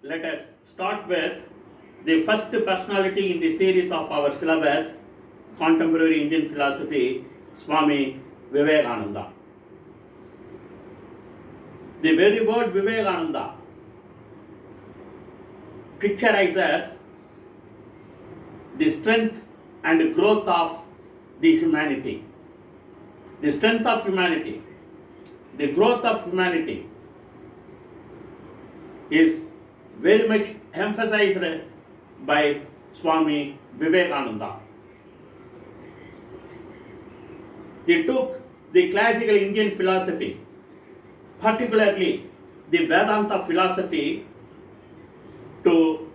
let us start with the first personality in the series of our syllabus, Contemporary Indian Philosophy, Swami Vivekananda. The very word Vivekananda picturizes the strength and growth of the humanity. The strength of humanity, the growth of humanity is very much emphasized by Swami Vivekananda. He took the classical Indian philosophy, particularly the Vedanta philosophy, to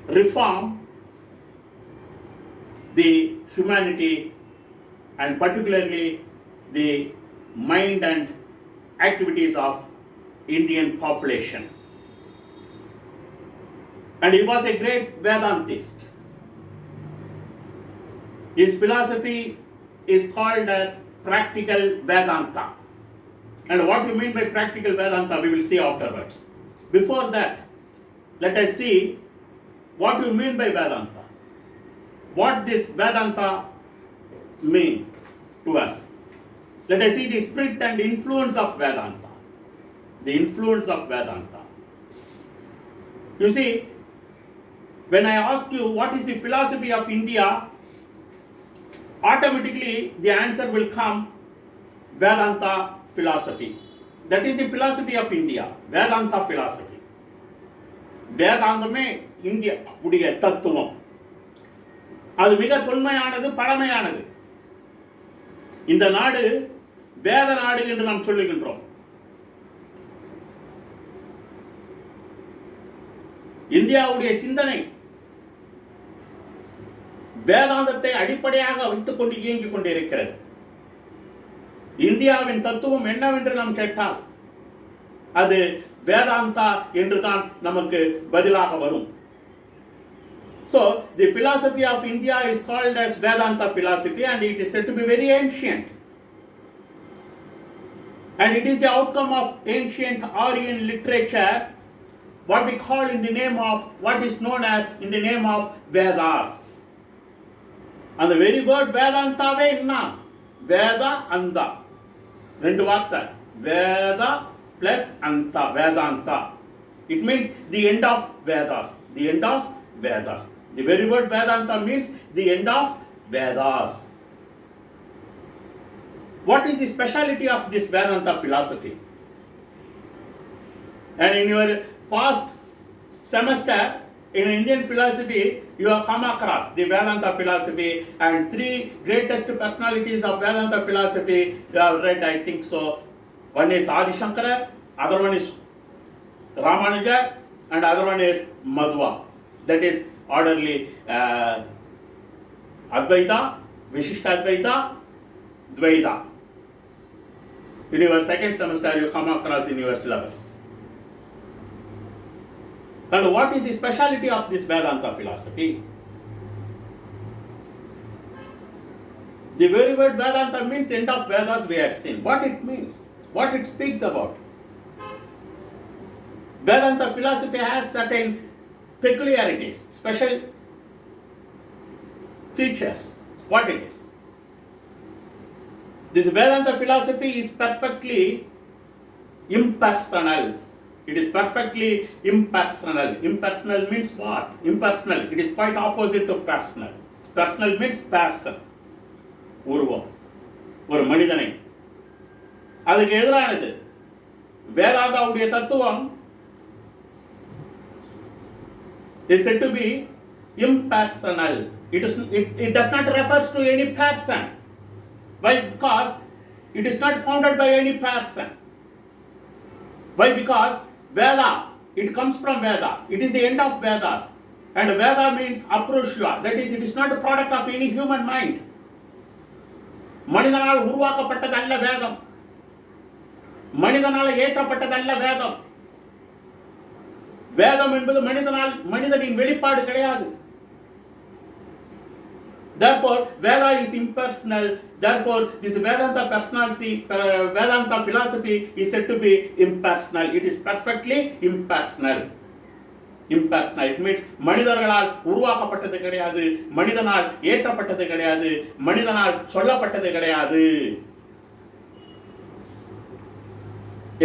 reform the humanity and particularly the mind and activities of Indian population. And he was a great Vedantist. His philosophy is called as practical Vedanta. And what you mean by practical Vedanta, we will see afterwards. Before that, let us see what you mean by Vedanta. What this Vedanta mean to us. Let us see the spirit and influence of Vedanta. The influence of Vedanta. You see, when I ask you what is the philosophy of India, automatically the answer will come Vedanta philosophy. That is the philosophy of India, Vedanta philosophy. வேதாந்தமே இந்திய உடைய தத்துவம். அது மிக தொன்மையானது, பழமையானது. இந்த நாடு வேத நாடு என்று நாம் சொல்லுகின்றோம். இந்தியாவுடைய சிந்தனை வேதாந்தத்தை அடிப்படையாக வைத்துக் கொண்டு இயங்கிக் கொண்டிருக்கிறது. இந்தியாவின் தத்துவம் என்னவென்று நாம் கேட்டால் அது வேதாந்தா என்றுதான் நமக்கு பதிலாக வரும். So the philosophy of India is called as Vedanta philosophy and it is said to be very ancient. And it is the outcome of ancient Aryan literature, what we call in the name of, what is known as in the name of Vedas. And the very word Vedantave enna? Veda anda. Rendu vaartha. Veda plus anta, Vedanta. It means the end of Vedas. The end of Vedas. The very word Vedanta means the end of Vedas. What is the speciality of this Vedanta philosophy? And in your past semester in Indian philosophy, you have come across the Vedanta philosophy and three greatest personalities of Vedanta philosophy you have read, I think so. One is Adi Shankara, other one is Ramanuja, and other one is Madhva. That is orderly Advaita, Vishishtadvaita, Dvaita. In your second semester, you come across in your syllabus. And what is the speciality of this Vedanta philosophy? The very word Vedanta means end of Vedas we had seen. What it means? What it speaks about? Vedanta philosophy has certain peculiarities, special features. What it is? This Vedanta philosophy is perfectly impersonal. It is perfectly impersonal. Impersonal means what? Impersonal. It is quite opposite to personal. Personal means person. உருவம், ஒரு மனிதனை. அதுக்கு எதிரானது வேதாந்தாவுடைய தத்துவம் is said to be impersonal. It does not refer to any person. Why? Because it is not founded by any person. Why? Because Veda, it comes from Veda. It is the end of Vedas. And Veda means aprushya. That is, it is not a product of any human mind. மனிதனால் உருவாக்கப்பட்டதல்ல வேதம். மனிதனால் ஏற்றப்பட்டதல்ல வேதம். வேதம் என்பது மனிதனின் வெளிப்பாடு கிடையாது. Therefore, Veda is impersonal. Therefore, this Vedanta personality, Vedanta philosophy is said to be impersonal. It is perfectly impersonal. impersonal. It means மனிதர்களால் உருவாக்கப்பட்டது கிடையாது, மனிதனால் ஏற்றப்பட்டது கிடையாது, மனிதனால் சொல்லப்பட்டது கிடையாது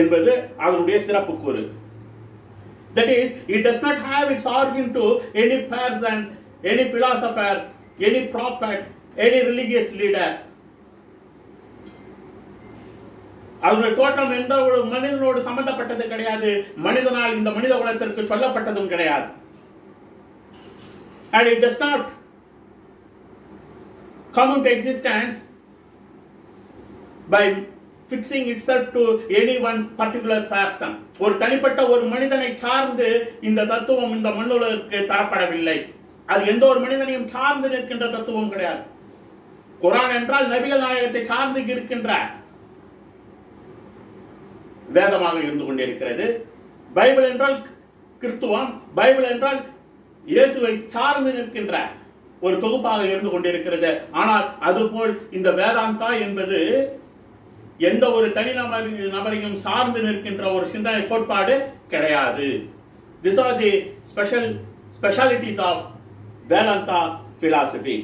என்பது அதனுடைய சிறப்பு கூறு. That is, it does not have its origin to any person, any philosopher, any prophet, any religious leader. அதனுடைய தோற்றம் எந்த ஒரு மனிதனோடு சம்பந்தப்பட்டது கிடையாது, மனிதனால் இந்த மனித குலத்திற்கு சொல்லப்பட்டதும் கிடையாது. And it does not come into existence by fixing itself to any one particular person. ஒரு தனிப்பட்ட ஒரு மனிதனை சார்ந்து இந்த தத்துவம் இந்த மண்ணுலகிற்கு தரப்படவில்லை. அது எந்த ஒரு மனிதனையும் சார்ந்து நிற்கின்ற தத்துவம் கிடையாது. குர்ஆன் என்றால் நபிகள் நாயகத்தை சார்ந்து இருக்கின்ற வேதமாக இருந்து கொண்டிருக்கிறது. பைபிள் என்றால் கிறிஸ்துவம், பைபிள் என்றால் இயேசுவை சார்ந்து நிற்கின்ற ஒரு தொகுப்பாக இருந்து கொண்டிருக்கிறது. ஆனால் அதுபோல் இந்த வேதாந்தா என்பது எந்த ஒரு தனி நபரையும் சார்ந்து நிற்கின்ற ஒரு சிந்தனை கோட்பாடு கிடையாது. These are the specialities of Vedanta philosophy.